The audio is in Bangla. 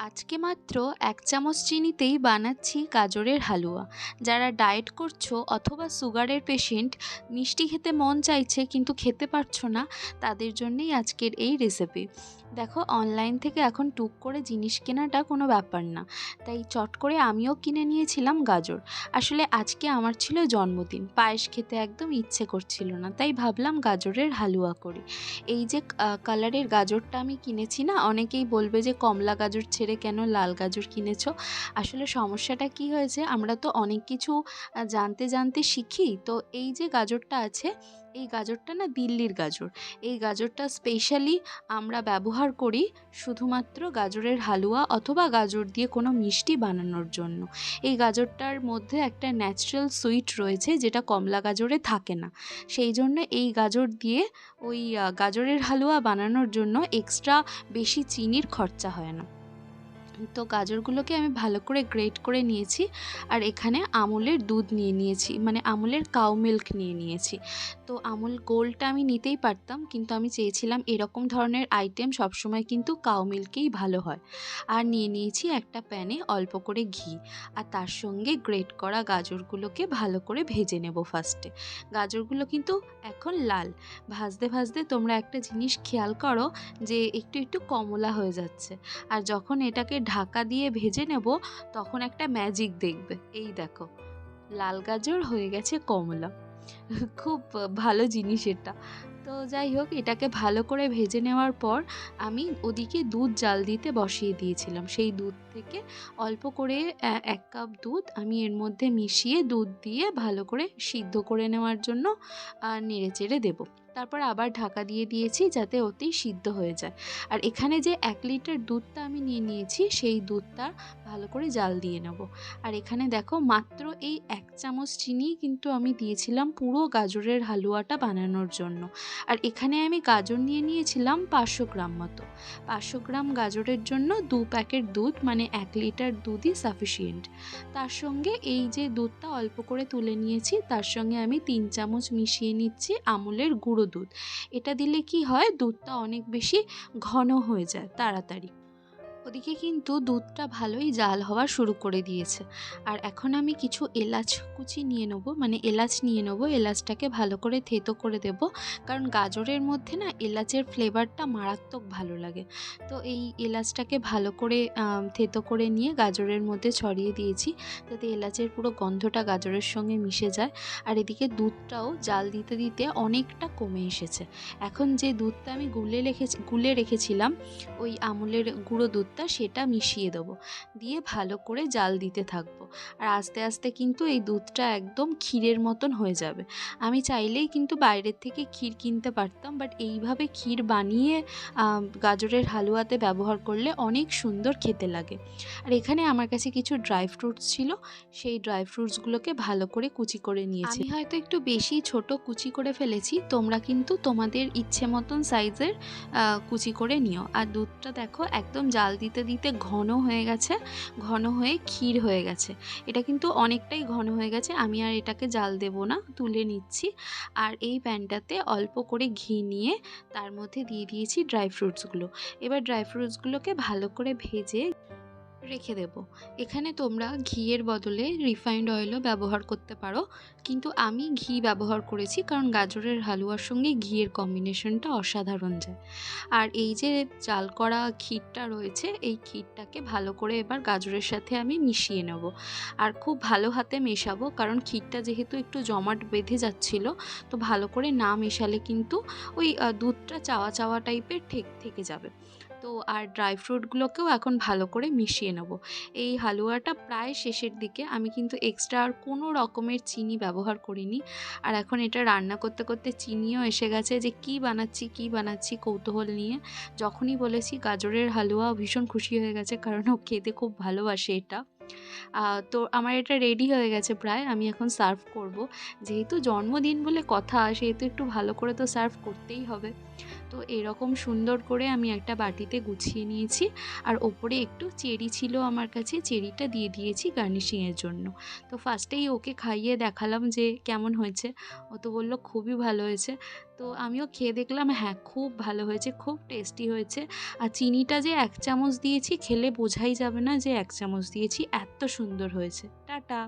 আজকে মাত্র ১ চামচ চিনিতেই বানাচ্ছি গাজরের হালুয়া। যারা ডায়েট করছো অথবা সুগারের পেশেন্ট, মিষ্টি খেতে মন চাইছে কিন্তু খেতে পারছো না, তাদের জন্যেই আজকের এই রেসিপি। দেখো, অনলাইন থেকে এখন টুক করে জিনিস কেনাটা কোনো ব্যাপার না, তাই চট করে আমিও কিনে নিয়েছিলাম গাজর। আসলে আজকে আমার ছিল জন্মদিন, পায়েস খেতে একদম ইচ্ছে করছিল না, তাই ভাবলাম গাজরের হালুয়া করি। এই যে কালারের গাজরটা আমি কিনেছি না, অনেকেই বলবে যে কমলা গাজর ছেড়ে কেন লাল গাজর কিনেছো। আসলে সমস্যাটা কি হয়েছে, আমরা তো অনেক কিছু জানতে জানতে শিখি। তো এই যে গাজরটা আছে, এই গাজরটা না দিল্লির গাজর। এই গাজরটা স্পেশালি আমরা ব্যবহার করি শুধুমাত্র গাজরের হালুয়া অথবা গাজর দিয়ে কোনো মিষ্টি বানানোর জন্য। এই গাজরটার মধ্যে একটা ন্যাচারাল সুইট রয়েছে, যেটা কমলা গাজরে থাকে না। সেই জন্য এই গাজর দিয়ে ওই গাজরের হালুয়া বানানোর জন্য এক্সট্রা বেশি চিনির খরচা হয় না। তো গাজরগুলোকে আমি ভালো করে গ্রেট করে নিয়েছি, আর এখানে আমুলের দুধ নিয়ে নিয়েছি, মানে আমুলের কাউ মিল্ক নিয়ে নিয়েছি। তো আমুল গোল্ডটা আমি নিতেই পারতাম, কিন্তু আমি চেয়েছিলাম এরকম ধরনের আইটেম সবসময় কিন্তু কাউ মিল্কেই ভালো হয়। আর নিয়ে নিয়েছি একটা প্যানে অল্প করে ঘি, আর তার সঙ্গে গ্রেট করা গাজরগুলোকে ভালো করে ভেজে নেব ফার্স্টে। গাজরগুলো কিন্তু এখন লাল। ভাজতে ভাজতে তোমরা একটা জিনিস খেয়াল করো যে একটু একটু কমলা হয়ে যাচ্ছে। আর যখন এটাকে ঢাকা দিয়ে ভেজে নেব, তখন একটা ম্যাজিক দেখবে। এই দেখো, লাল গাজর হয়ে গেছে কমলা। খুব ভালো জিনিস এটা। তো যাই হোক, এটাকে ভালো করে ভেজে নেওয়ার পর আমি ওদিকে দুধ জাল দিতে বসিয়ে দিয়েছিলাম। সেই দুধ থেকে অল্প করে ১ কাপ দুধ আমি এর মধ্যে মিশিয়ে দুধ দিয়ে ভালো করে সিদ্ধ করে নেওয়ার জন্য নেড়েচেড়ে দেবো। তারপর আবার ঢাকা দিয়ে দিয়েছি যাতে ওতেই সিদ্ধ হয়ে যায়। আর এখানে যে ১ লিটার দুধটা আমি নিয়ে নিয়েছি, সেই দুধটা ভালো করে জাল দিয়ে নেব। আর এখানে দেখো, মাত্র এই ১ চামচ চিনি কিন্তু আমি দিয়েছিলাম পুরো গাজরের হালুয়াটা বানানোর জন্য। আর এখানে আমি গাজর নিয়ে নিয়েছিলাম ৫০০ গ্রাম মতো। ৫০০ গ্রাম গাজরের জন্য ২ প্যাকেট দুধ, মানে ১ লিটার দুধই সাফিসিয়েন্ট। তার সঙ্গে এই যে দুধটা অল্প করে তুলে নিয়েছি, তার সঙ্গে আমি ৩ চামচ মিশিয়ে নিচ্ছি আমুলের গুঁড়ো দুধ। এটা দিলে কি হয়, দুধটা অনেক বেশি ঘন হয়ে যায় তাড়াতাড়ি। ওদিকে কিন্তু দুধটা ভালোই জাল হওয়া শুরু করে দিয়েছে। আর এখন আমি কিছু এলাচ কুচি নিয়ে নেবো, মানে এলাচ নিয়ে নেবো। এলাচটাকে ভালো করে থেঁতো করে দেব, কারণ গাজরের মধ্যে না এলাচের ফ্লেভারটা মারাত্মক ভালো লাগে। তো এই এলাচটাকে ভালো করে থেঁতো করে নিয়ে গাজরের মধ্যে ছড়িয়ে দিয়েছি, যাতে এলাচের পুরো গন্ধটা গাজরের সঙ্গে মিশে যায়। আর এদিকে দুধটাও জাল দিতে দিতে অনেকটা কমে এসেছে। এখন যে দুধটা আমি গুলে রেখেছিলাম, ওই আমুলের গুঁড়ো দুধটা, সেটা মিশিয়ে দেবো, দিয়ে ভালো করে জাল দিতে থাকবো। আর আস্তে আস্তে কিন্তু এই দুধটা একদম ক্ষীরের মতন হয়ে যাবে। আমি চাইলেই কিন্তু বাইরের থেকে ক্ষীর কিনতে পারতাম, বাট এইভাবে ক্ষীর বানিয়ে গাজরের হালুয়াতে ব্যবহার করলে অনেক সুন্দর খেতে লাগে। আর এখানে আমার কাছে কিছু ড্রাই ফ্রুটস ছিল, সেই ড্রাই ফ্রুটসগুলোকে ভালো করে কুচি করে নিয়েছি। আমি হয়তো একটু বেশি ছোট কুচি করে ফেলেছি, তোমরা কিন্তু তোমাদের ইচ্ছে মতন সাইজের কুচি করে নিও। আর দুধটা দেখো একদম জাল দিতে দিতে ঘন হয়ে গেছে, ঘন হয়ে ক্ষীর হয়ে গেছে। এটা কিন্তু অনেকটাই ঘন হয়ে গেছে, আমি আর এটাকে জাল দেব না, তুলে নিচ্ছি। আর এই প্যানটাতে অল্প করে ঘি নিয়ে তার মধ্যে দিয়ে দিয়েছি ড্রাই ফ্রুটসগুলো। এবার ড্রাই ফ্রুটসগুলোকে ভালো করে ভেজে রেখে দেব। এখানে তোমরা ঘিয়ের বদলে রিফাইন্ড অয়েলও ব্যবহার করতে পারো, কিন্তু আমি ঘি ব্যবহার করেছি, কারণ গাজরের হালুয়ার সঙ্গে ঘিয়ের কম্বিনেশনটা অসাধারণ যায়। আর এই যে জাল করা ক্ষীরটা রয়েছে, এই ক্ষীরটাকে ভালো করে এবার গাজরের সাথে আমি মিশিয়ে নেব। আর খুব ভালো হাতে মেশাবো, কারণ ক্ষীরটা যেহেতু একটু জমাট বেঁধে যাচ্ছিল, তো ভালো করে না মেশালে কিন্তু ওই দুধটা চাওয়া চাওয়া টাইপের থেকে যাবে। তো আর ড্রাই ফ্রুটগুলোকেও এখন ভালো করে মিশিয়ে নেব। এই হালুয়াটা প্রায় শেষের দিকে, আমি কিন্তু এক্সট্রা আর কোনো রকমের চিনি ব্যবহার করিনি। আর এখন এটা রান্না করতে করতে চিনিও এসে গেছে, যে কী বানাচ্ছি কৌতূহল নিয়ে। যখনই বলেছি গাজরের হালুয়া, ভীষণ খুশি হয়ে গেছে, কারণ ও খেতে খুব ভালোবাসে এটা। তো আমার এটা রেডি হয়ে গেছে প্রায়, আমি এখন সার্ভ করব। যেহেতু জন্মদিন বলে কথা, সেহেতু একটু ভালো করে তো সার্ভ করতেই হবে। তো তো এরকম সুন্দর করে আমি একটা বাটিতে গুছিয়ে নিয়েছি। আর ওপরে একটু চেরি ছিল আমার কাছে, চেরিটা দিয়ে দিয়েছি গার্নিশিংয়ের জন্য। তো ফার্স্টেই ওকে খাইয়ে দেখালাম যে কেমন হয়েছে। ও তো বলল খুবই ভালো হয়েছে। তো আমিও খেয়ে দেখলাম, হ্যাঁ খুব ভালো হয়েছে, খুব টেস্টি হয়েছে। আর চিনিটা যে ১ চামচ দিয়েছি, খেলে বোঝাই যাবে না যে ১ চামচ দিয়েছি, এত সুন্দর হয়েছে। টাটা।